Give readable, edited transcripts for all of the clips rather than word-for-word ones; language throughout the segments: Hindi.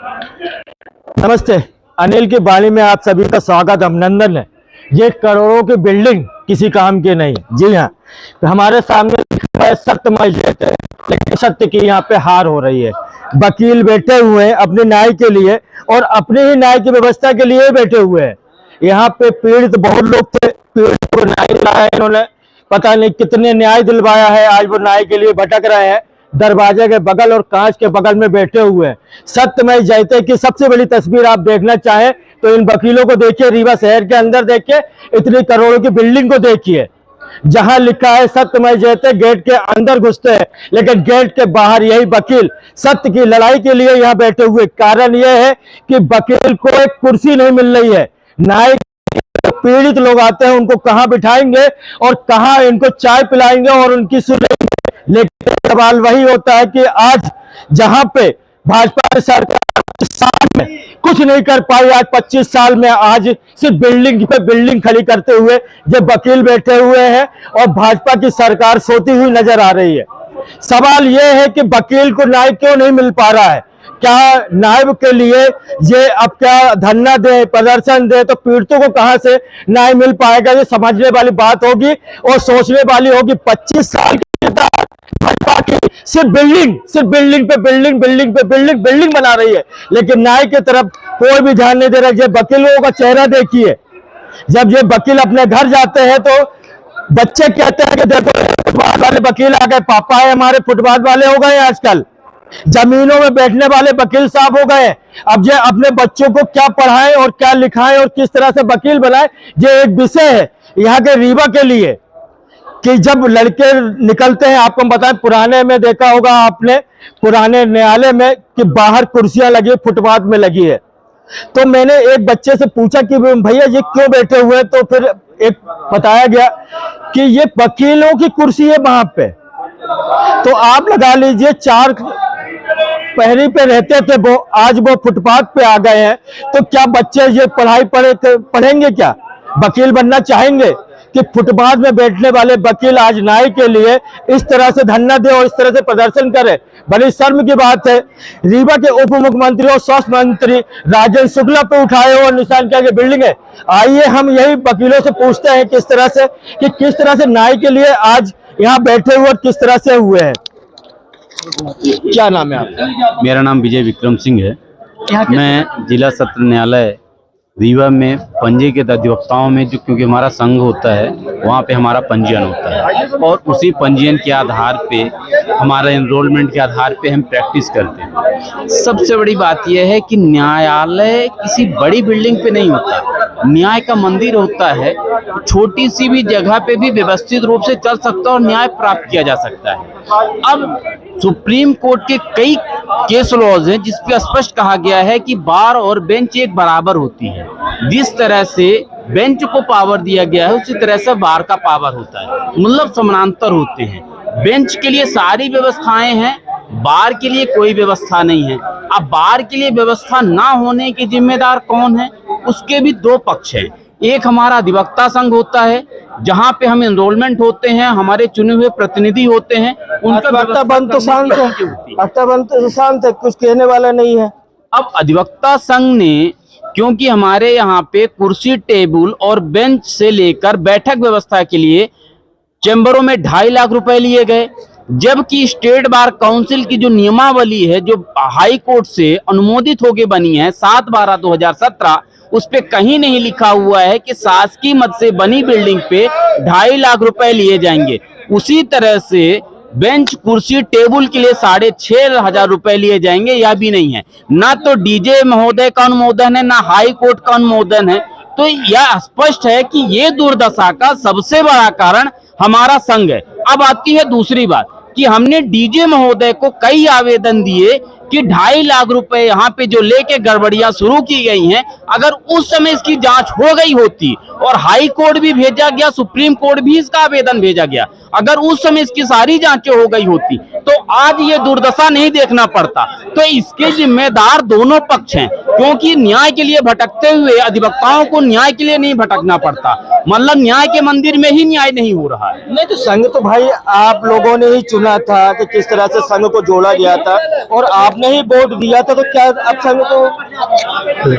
नमस्ते। अनिल की वाणी में आप सभी का स्वागत, अभिनंदन है। ये करोड़ों की बिल्डिंग किसी काम की नहीं। जी हाँ, हमारे सामने सत्यमय जयते है, लेकिन सत्य की यहाँ पे हार हो रही है। वकील बैठे हुए हैं अपनी न्याय के लिए और अपनी ही न्याय की व्यवस्था के लिए बैठे हुए हैं। यहाँ पे पीड़ित बहुत लोग थे, पीड़ित को न्याय दिलाया इन्होंने, पता नहीं कितने न्याय दिलवाया है। आज वो न्याय के लिए भटक रहे हैं, दरवाजे के बगल और कांच के बगल में बैठे हुए हैं। सत्यमय जयते की सबसे बड़ी तस्वीर आप देखना चाहें तो इन वकीलों को देखिए, रीवा शहर के अंदर देखिए, इतनी करोड़ों की बिल्डिंग को देखिए, जहां लिखा है सत्यमय जयते, गेट के अंदर घुसते हैं लेकिन गेट के बाहर यही वकील सत्य की लड़ाई के लिए यहाँ बैठे हुए। कारण यह है कि वकील को एक कुर्सी नहीं मिल रही है। न्याय पीड़ित लोग आते हैं, उनको कहां बिठाएंगे और कहां इनको चाय पिलाएंगे और उनकी सुनेंगे। लेकिन सवाल वही होता है कि आज जहां पे भाजपा सरकार साल में कुछ नहीं कर पाई, आज 25 साल में आज सिर्फ बिल्डिंग पे बिल्डिंग खड़ी करते हुए जब वकील बैठे हुए हैं और भाजपा की सरकार सोती हुई नजर आ रही है। सवाल यह है कि वकील को न्याय क्यों नहीं मिल पा रहा है? क्या न्याय के लिए ये अब क्या धरना दे, प्रदर्शन दे, तो पीड़ितों को कहां से न्याय मिल पाएगा? ये समझने वाली बात होगी और सोचने वाली होगी। 25 साल की भाजपा की सिर्फ बिल्डिंग पे बिल्डिंग बना रही है, लेकिन न्याय की तरफ कोई भी ध्यान नहीं दे रहा। ये वकीलों का चेहरा देखिए, जब ये वकील अपने घर जाते हैं तो बच्चे कहते हैं कि देखो फुटपाथ वाले वकील आ गए, पापा है हमारे फुटपाथ वाले हो गए। आजकल जमीनों में बैठने वाले वकील साहब हो गए। अब ये अपने बच्चों को क्या पढ़ाएं और क्या लिखाएं और किस तरह से वकील बनाएं, ये एक विषय है यहाँ के रीवा के लिए। कि जब लड़के निकलते हैं, आपको बताएं, पुराने में देखा होगा आपने, पुराने न्यायालय में कि बाहर कुर्सियां लगी, फुटपाथ में लगी है। तो मैंने एक बच्चे से पूछा कि भैया ये क्यों बैठे हुए हैं, तो फिर एक बताया गया कि ये वकीलों की कुर्सी है वहां पे। तो आप लगा लीजिए, 4 पहरी पे रहते थे वो, आज वो फुटपाथ पे आ गए हैं। तो क्या बच्चे ये पढ़ाई पढ़ेंगे? क्या वकील बनना चाहेंगे? कि फुटपाथ में बैठने वाले वकील आज न्याय के लिए इस तरह से धरना दे और इस तरह से प्रदर्शन करे, बड़ी शर्म की बात है। रीवा के उप मुख्यमंत्री और स्वास्थ्य मंत्री राजेंद्र शुक्ला पे उठाए और निशान किया बिल्डिंग है। आइए हम यही वकीलों से पूछते हैं किस तरह से न्याय के लिए आज यहाँ बैठे हुए और किस तरह से हुए हैं। क्या नाम है आपका? मेरा नाम विजय विक्रम सिंह है। मैं जिला सत्र न्यायालय रीवा में पंजीकृत अधिवक्ताओं में, जो क्योंकि हमारा संघ होता है वहाँ पे हमारा पंजीयन होता है और उसी पंजीयन के आधार पे, हमारा एनरोलमेंट के आधार पे हम प्रैक्टिस करते हैं। सबसे बड़ी बात यह है कि न्यायालय किसी बड़ी बिल्डिंग पे नहीं होता, न्याय का मंदिर होता है। छोटी सी भी जगह पे भी व्यवस्थित रूप से चल सकता है और न्याय प्राप्त किया जा सकता है। अब सुप्रीम कोर्ट के कई केस लॉज हैं जिसपे स्पष्ट कहा गया है कि बार और बेंच एक बराबर होती है। जिस तरह से बेंच को पावर दिया गया है उसी तरह से बार का पावर होता है, मतलब समानांतर होते हैं। बेंच के लिए सारी व्यवस्थाएं हैं, बार के लिए कोई व्यवस्था नहीं है। अब बार के लिए व्यवस्था ना होने के जिम्मेदार कौन है? उसके भी 2 पक्ष हैं। एक हमारा अधिवक्ता संघ होता है जहां पे हम एनरोलमेंट होते हैं, हमारे चुने हुए प्रतिनिधि होते हैं, उनका बंद तो शांत है, कुछ कहने वाला नहीं है। अब अधिवक्ता संघ ने, क्योंकि हमारे यहाँ पे कुर्सी, टेबल और बेंच से लेकर बैठक व्यवस्था के लिए चैम्बरों में 2.5 लाख रुपए लिए गए, जबकि स्टेट बार काउंसिल की जो नियमावली है, जो हाई कोर्ट से अनुमोदित होके बनी है 7/12/2017, उस पे कहीं नहीं लिखा हुआ है कि शासकीय मद से बनी बिल्डिंग पे 2.5 लाख रुपए लिए जाएंगे। उसी तरह से बेंच, कुर्सी, टेबल के लिए 6,500 रुपए लिए जाएंगे, यह भी नहीं है। ना तो डीजे महोदय का अनुमोदन है, ना हाई कोर्ट का अनुमोदन है। तो यह स्पष्ट है कि ये दुर्दशा का सबसे बड़ा कारण हमारा संघ है। अब आती है दूसरी बात कि हमने डीजे महोदय को कई आवेदन दिए कि 2.5 लाख रुपए यहाँ पे जो लेके गड़बड़ियां शुरू की गई हैं, अगर उस समय इसकी जांच हो गई होती और हाई कोर्ट भी भेजा गया, सुप्रीम कोर्ट भी इसका आवेदन भेजा गया, अगर उस समय इसकी सारी जांचें हो गई होती तो आज ये दुर्दशा नहीं देखना पड़ता। तो इसके जिम्मेदार दोनों पक्ष हैं। क्योंकि न्याय के लिए भटकते हुए अधिवक्ताओं को न्याय के लिए नहीं भटकना पड़ता, मतलब न्याय के मंदिर में ही न्याय नहीं हो रहा है। नहीं तो संघ तो भाई आप लोगों ने ही चुना था कि किस तरह से संघ को जोड़ा गया था और आपने ही वोट दिया था, तो क्या अब संघ को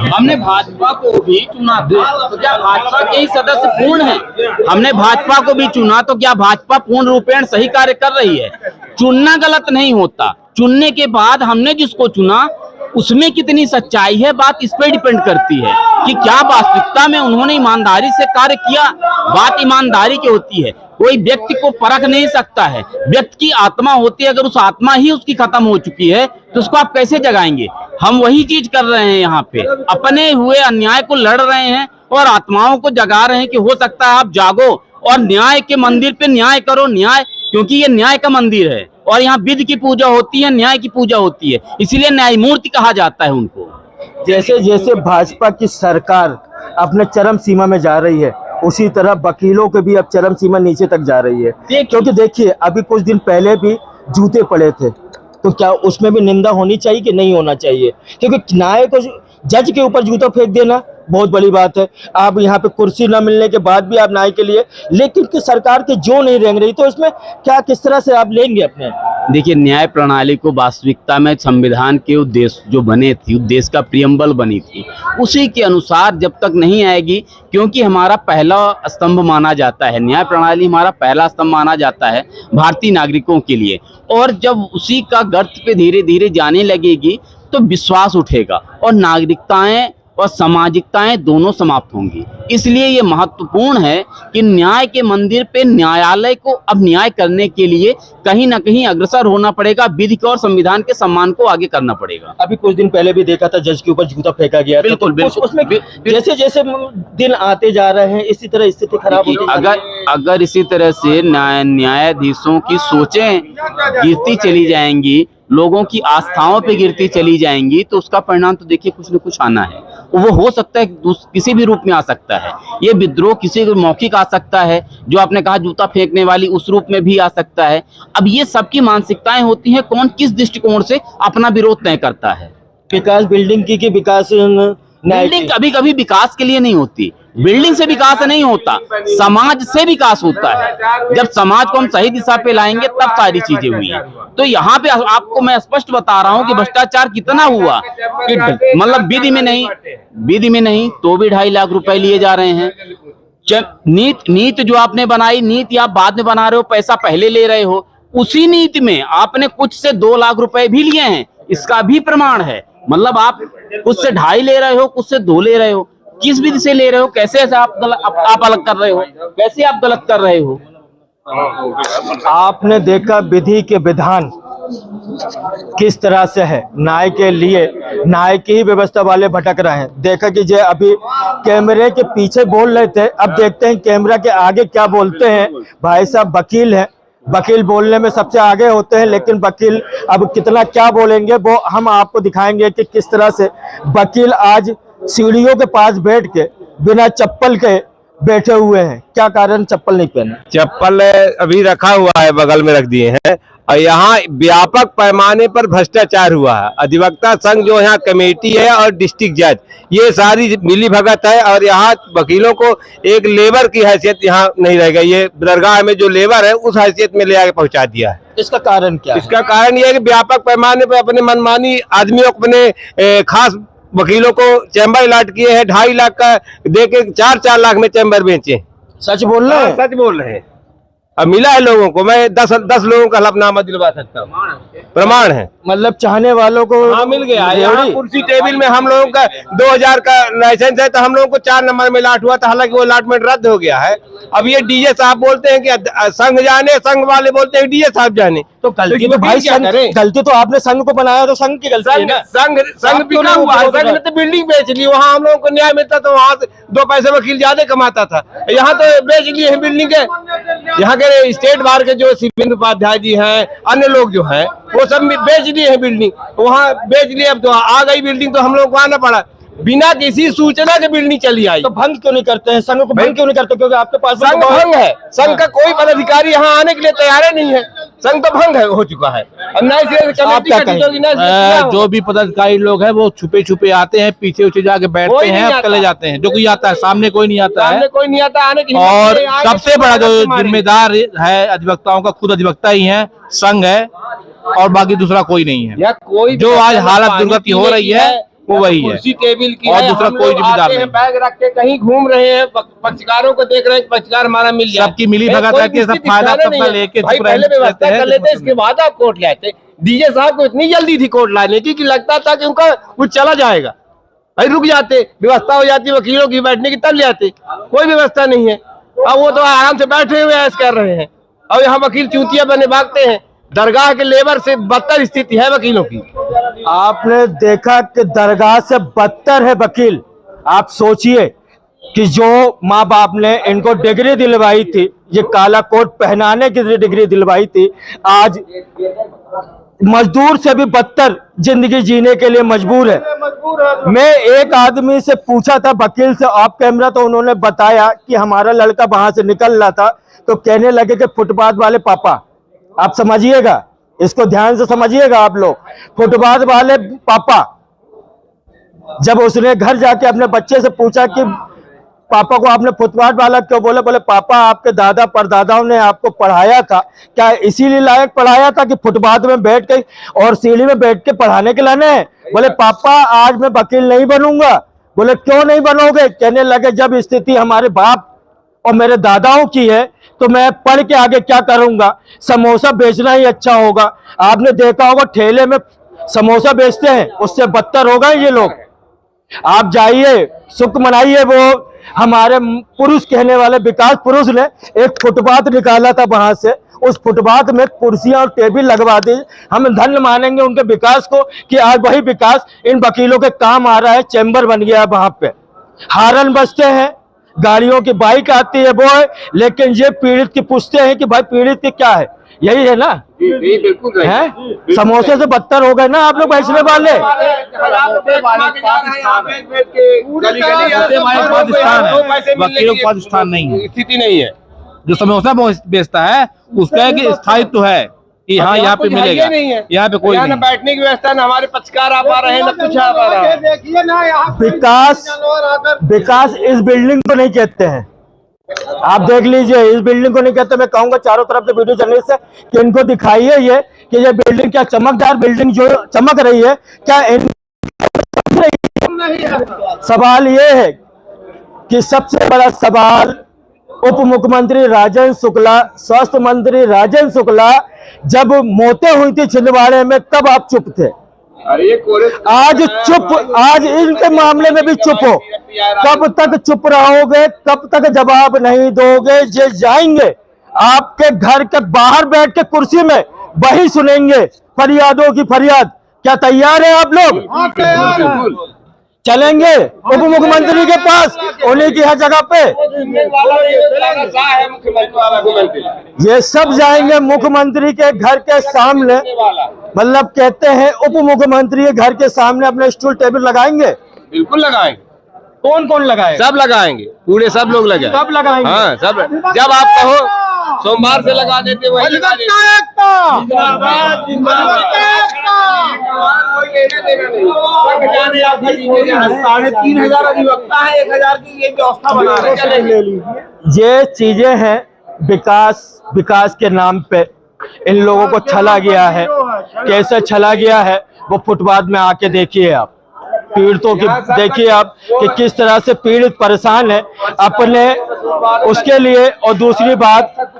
हमने भाजपा को भी चुना था, तो क्या भाजपा के ही सदस्य पूर्ण है? हमने भाजपा को भी चुना, तो क्या भाजपा पूर्ण रूपेण सही कार्य कर रही है? चुनना गलत नहीं होता, चुनने के बाद हमने जिसको चुना उसमें कितनी सच्चाई है, बात इस पर डिपेंड करती है कि क्या वास्तविकता में उन्होंने ईमानदारी से कार्य किया। बात ईमानदारी की होती है, कोई व्यक्ति को परख नहीं सकता है, व्यक्ति की आत्मा होती है, अगर उस आत्मा ही उसकी खत्म हो चुकी है तो उसको आप कैसे जगाएंगे? हम वही चीज कर रहे हैं यहाँ पे, अपने हुए अन्याय को लड़ रहे हैं और आत्माओं को जगा रहे हैं कि हो सकता है आप जागो और न्याय के मंदिर पे न्याय करो। न्याय, क्योंकि ये न्याय का मंदिर है और यहाँ विधि की पूजा होती है, न्याय की पूजा होती है, इसीलिए न्यायमूर्ति कहा जाता है उनको। जैसे जैसे भाजपा की सरकार अपने चरम सीमा में जा रही है, उसी तरह वकीलों के भी अब चरम सीमा नीचे तक जा रही है। क्योंकि देखिए अभी कुछ दिन पहले भी जूते पड़े थे, तो क्या उसमें भी निंदा होनी चाहिए कि नहीं होना चाहिए? क्योंकि न्याय को जज के ऊपर जूता फेंक देना बहुत बड़ी बात है। आप यहाँ पे कुर्सी न मिलने के बाद भी आप न्याय के लिए, लेकिन कि सरकार के जो नहीं रेंग रही, तो इसमें क्या किस तरह से आप लेंगे अपने? देखिए, न्याय प्रणाली को वास्तविकता में संविधान के उद्देश्य जो बने थी, उद्देश्य का प्रियम्बल बनी थी, उसी के अनुसार जब तक नहीं आएगी, क्योंकि हमारा पहला स्तंभ माना जाता है, न्याय प्रणाली हमारा पहला स्तंभ माना जाता है भारतीय नागरिकों के लिए, और जब उसी का गर्त पे धीरे धीरे जाने लगेगी तो विश्वास उठेगा और नागरिकताएं और सामाजिकताएं दोनों समाप्त होंगी। इसलिए ये महत्वपूर्ण है कि न्याय के मंदिर पे न्यायालय को अब न्याय करने के लिए कहीं ना कहीं अग्रसर होना पड़ेगा, विधि और संविधान के सम्मान को आगे करना पड़ेगा। अभी कुछ दिन पहले भी देखा था जज के ऊपर जूता फेंका गया। बिल्कुल, बिल्कुल। उसमें जैसे जैसे दिन आते जा रहे हैं इसी तरह स्थिति खराब होती जा रही है। अगर इसी तरह से न्यायाधीशों की सोचें गिरती चली जाएंगी, लोगों की आस्थाओं पे गिरती चली जाएंगी, तो उसका परिणाम तो देखिए कुछ न कुछ आना है। वो हो सकता है किसी भी रूप में आ सकता है, ये विद्रोह किसी मौखिक आ सकता है, जो आपने कहा जूता फेंकने वाली उस रूप में भी आ सकता है। अब ये सबकी मानसिकताएं होती हैं, कौन किस दृष्टिकोण से अपना विरोध तय करता है। विकास बिल्डिंग की विकास बिल्डिंग कभी कभी विकास के लिए नहीं होती, बिल्डिंग से विकास नहीं होता, समाज से विकास होता है। जब समाज को हम सही दिशा पे लाएंगे तब सारी चीजें हुई हैं। तो यहाँ पे आपको मैं स्पष्ट बता रहा हूँ कि भ्रष्टाचार कितना हुआ कि मतलब विधि में नहीं तो भी 2.5 लाख रुपए लिए जा रहे हैं। नीति जो आपने बनाई, नीति आप बाद में बना रहे हो, पैसा पहले ले रहे हो, उसी नीति में आपने कुछ से 2 लाख रुपए भी लिए हैं, इसका भी प्रमाण है। मतलब आप कुछ से 2.5 ले रहे हो, कुछ से 2 ले रहे हो, किस विधि से ले रहे हो, कैसे ऐसा आप अलग कर रहे हो, कैसे आप गलत कर रहे हो? आपने देखा विधि के विधान किस तरह से है, न्याय के लिए न्याय की ही व्यवस्था वाले भटक रहे हैं। देखा कि जो अभी कैमरे के पीछे बोल रहे थे, अब देखते हैं कैमरा के आगे क्या बोलते हैं। भाई साहब वकील हैं, वकील बोलने में सबसे आगे होते हैं, लेकिन वकील अब कितना क्या बोलेंगे वो हम आपको दिखाएंगे कि किस तरह से वकील आज सीढ़ियों के पास बैठ के बिना चप्पल के बैठे हुए हैं। क्या कारण चप्पल नहीं पहने? चप्पल अभी रखा हुआ है, बगल में रख दिए हैं, और यहाँ व्यापक पैमाने पर भ्रष्टाचार हुआ है। अधिवक्ता संघ जो यहाँ कमेटी है और डिस्ट्रिक्ट जज, ये सारी मिली भगत है, और यहाँ वकीलों को एक लेबर की हैसियत यहाँ नहीं रह गई। ये दरगाह में जो लेबर है उस हैसियत में ले आके पहुँचा दिया है। इसका कारण क्या? इसका कारण ये है कि व्यापक पैमाने पर अपने मनमानी आदमियों को, अपने खास वकीलों को चैम्बर अलॉट किए हैं। 2.5 लाख का दे के 4-4 लाख में चैम्बर बेचे। सच बोल रहे हैं? सच बोल रहे हैं। अब मिला है लोगों को, मैं 10 लोगों का हलफनामा दिलवा सकता हूँ, प्रमाण है। मतलब चाहने वालों को मिल गया। यहाँ कुर्सी टेबल में हम लोगों का 2000 का लाइसेंस है, तो हम लोगों को 4 नंबर में अलॉट हुआ था, हालांकि वो अलॉटमेंट रद्द हो गया है। अब ये डीजे साहब बोलते हैं कि संघ जाने, संघ वाले बोलते हैं डीजे साहब जाने। तो गलती तो भाई गलती तो आपने संघ को बनाया, तो संघ की गलती है ना। संघ बिका हुआ है, संघ ने तो बिल्डिंग बेच ली, वहाँ हम लोगों को न्याय मिलता तो वहाँ 2 पैसे वकील ज्यादा कमाता था। यहाँ तो बेच लिए है बिल्डिंग है। यहाँ के स्टेट बार के जो शिवेंद्र उपाध्याय जी हैं, अन्य लोग जो हैं, वो सब बेच लिए है बिल्डिंग, वहाँ बेच लिए। अब तो आ गई बिल्डिंग तो हम लोग को आना पड़ा। बिना किसी सूचना के बिल्डिंग चली आई। तो भंग क्यों नहीं करते हैं? संघ को भंग क्यों नहीं करते? क्योंकि आपके पास संघ भंग है, संघ का कोई पदाधिकारी यहाँ आने के लिए तैयार नहीं है, संघ तो भंग हो चुका है। अब ना जो भी पदाधिकारी लोग हैं वो छुपे छुपे आते हैं, पीछे उछे जाके बैठते हैं, अब चले जाते हैं। जो कोई आता है सामने कोई नहीं आता है, कोई नहीं आता आने की। और सबसे बड़ा जो जिम्मेदार है अधिवक्ताओं का, खुद अधिवक्ता ही है, संघ है, और बाकी दूसरा कोई नहीं है। कोई जो आज हालत दुर्गति हो रही है वो वही है, कुर्सी टेबल की और दूसरा कोई जिम्मेदार नहीं। बैग रख के कहीं घूम रहे हैं, पक्षकारों को देख रहे हैं, पक्षकार हमारा मिल जाए, सबकी मिली भगत है कि सब फायदा सबका लेके पहले व्यवस्था कर लेते, इसके बाद आप कोर्ट ले आते। डीजे साहब को इतनी जल्दी थी कोर्ट लाने की कि लगता था कि उनका कुछ चला जाएगा, भाई रुक जाते, व्यवस्था हो जाती वकीलों की बैठने की, तब ले आते। कोई व्यवस्था नहीं है, अब वो तो आराम से बैठे हुए ऐश कर रहे हैं। अब यहाँ वकील चूतिया बने भागते हैं। दरगाह के लेबर से बदतर स्थिति है वकीलों की। आपने देखा कि दरगाह से बदतर है वकील। आप सोचिए कि जो माँ बाप ने इनको डिग्री दिलवाई थी, ये काला कोट पहनाने की डिग्री दिलवाई थी, आज मजदूर से भी बदतर जिंदगी जीने के लिए मजबूर है। मैं एक आदमी से पूछा था, वकील से ऑफ कैमरा, तो उन्होंने बताया कि हमारा लड़का वहां से निकल रहा था तो कहने लगे कि फुटपाथ वाले पापा, आप समझिएगा, इसको ध्यान से समझिएगा आप लोग, फुटपाथ वाले पापा, जब उसने घर जाके अपने बच्चे से पूछा कि पापा को आपने फुटपाथ वाला क्यों बोले, बोले पापा आपके दादा परदादाओं ने आपको पढ़ाया था, क्या इसीलिए लायक पढ़ाया था कि फुटपाथ में बैठ के और सीढ़ी में बैठ के पढ़ाने के लाने हैं? बोले पापा आज मैं वकील नहीं बनूंगा। बोले क्यों नहीं बनोगे? कहने लगे जब स्थिति हमारे बाप और मेरे दादाओं की है तो मैं पढ़ के आगे क्या करूंगा, समोसा बेचना ही अच्छा होगा। आपने देखा होगा ठेले में समोसा बेचते हैं, उससे बदतर हो गए ये लोग। आप जाइए, सुख मनाइए। वो हमारे पुरुष कहने वाले विकास पुरुष ने एक फुटपाथ निकाला था, वहां से उस फुटपाथ में कुर्सियां और टेबल लगवा दी। हम धन्य मानेंगे उनके विकास को कि आज वही विकास इन वकीलों के काम आ रहा है। चैम्बर बन गया है वहां पे, हारन बजते हैं, गाड़ियों की बाइक आती है वो है, लेकिन ये पीड़ित की पूछते हैं कि भाई पीड़ित की क्या है? यही है ना, बिल्कुल है। समोसे से बदतर हो गए ना आप लोग बेचने वाले। वकीलों का स्थान नहीं है, स्थिति नहीं है। जो समोसा बेचता है उसका एक स्थायित्व है कि हाँ यहाँ पे मिलेगा, यहाँ पे कोई नहीं। बैठने की व्यवस्था न हमारे पक्षकार आ पा रहे हैं, न कुछ आ पा रहा है। देखिए ना यहाँ विकास इस बिल्डिंग को नहीं कहते हैं। आप देख लीजिए, इस बिल्डिंग को नहीं कहते। मैं कहूंगा चारों तरफ से वीडियो जर्नलिस्ट से कि इनको दिखाइए ये कि ये बिल्डिंग क्या चमकदार बिल्डिंग जो चमक रही है, क्या सवाल ये है कि सबसे बड़ा सवाल उप मुख्यमंत्री राजेंद्र शुक्ला, स्वास्थ्य मंत्री राजेंद्र शुक्ला जब मौतें हुई थी छिंदवाड़े में तब आप चुप थे। आज चुप, आज इनके मामले में भी चुप हो। कब तक चुप रहोगे? कब तक जवाब नहीं दोगे? ये जाएंगे आपके घर के बाहर बैठ के कुर्सी में वही सुनेंगे फरियादों की फरियाद। क्या तैयार है आप लोग? चलेंगे उप मुख्यमंत्री के पास, उन्हीं की हर जगह पे ये सब जाएंगे मुख्यमंत्री के घर के सामने। मतलब कहते हैं उप मुख्यमंत्री के घर के सामने अपने स्टूल टेबल लगाएंगे। बिल्कुल लगाएंगे। कौन कौन लगाएगा? सब लगाएंगे, पूरे सब लोग लगाएंगे। सब लगाएंगे, हाँ सब। जब आप कहो सोमवार से लगा देते वही लगा देते। साढ़े 3,000 अधिवक्ता है, 1,000 की ये व्यवस्था बना रहे हैं। ये चीजें हैं विकास के नाम पे इन लोगों को छला गया है। कैसे छला गया है वो फुटपाथ में आके देखिए आप, पीड़ितों की देखिए आप कि किस तरह से पीड़ित परेशान है अपने उसके लिए। और दूसरी बात, बैठक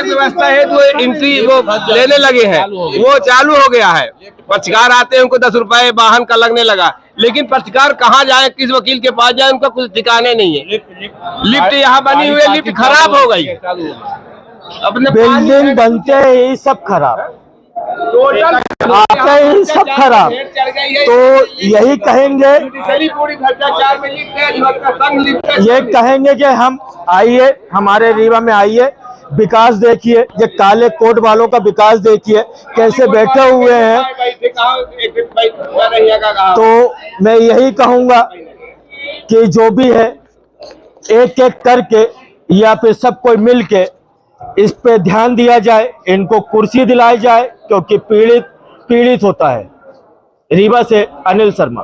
व्यवस्था है तो एंट्री वो लेने लगे हैं, वो चालू हो गया है। पक्षकार आते हैं, उनको 10 रुपए वाहन का लगने लगा, लेकिन पक्षकार कहाँ जाए, किस वकील के पास जाए, उनका कुछ ठिकाने नहीं है। लिफ्ट यहाँ बनी हुई है, लिफ्ट खराब हो गई, अपने बिल्डिंग बनते ही सब खराब, आते ही सब खराब। तो यही कहेंगे, ये कहेंगे कि हम आइए, हमारे रीवा में आइए, विकास देखिए, ये काले कोट वालों का विकास देखिए कैसे बैठे हुए हैं। तो मैं यही कहूंगा कि जो भी है एक एक करके या फिर सब कोई मिल के इस पे ध्यान दिया जाए, इनको कुर्सी दिलाई जाए, क्योंकि पीड़ित होता है। रीवा से अनिल शर्मा।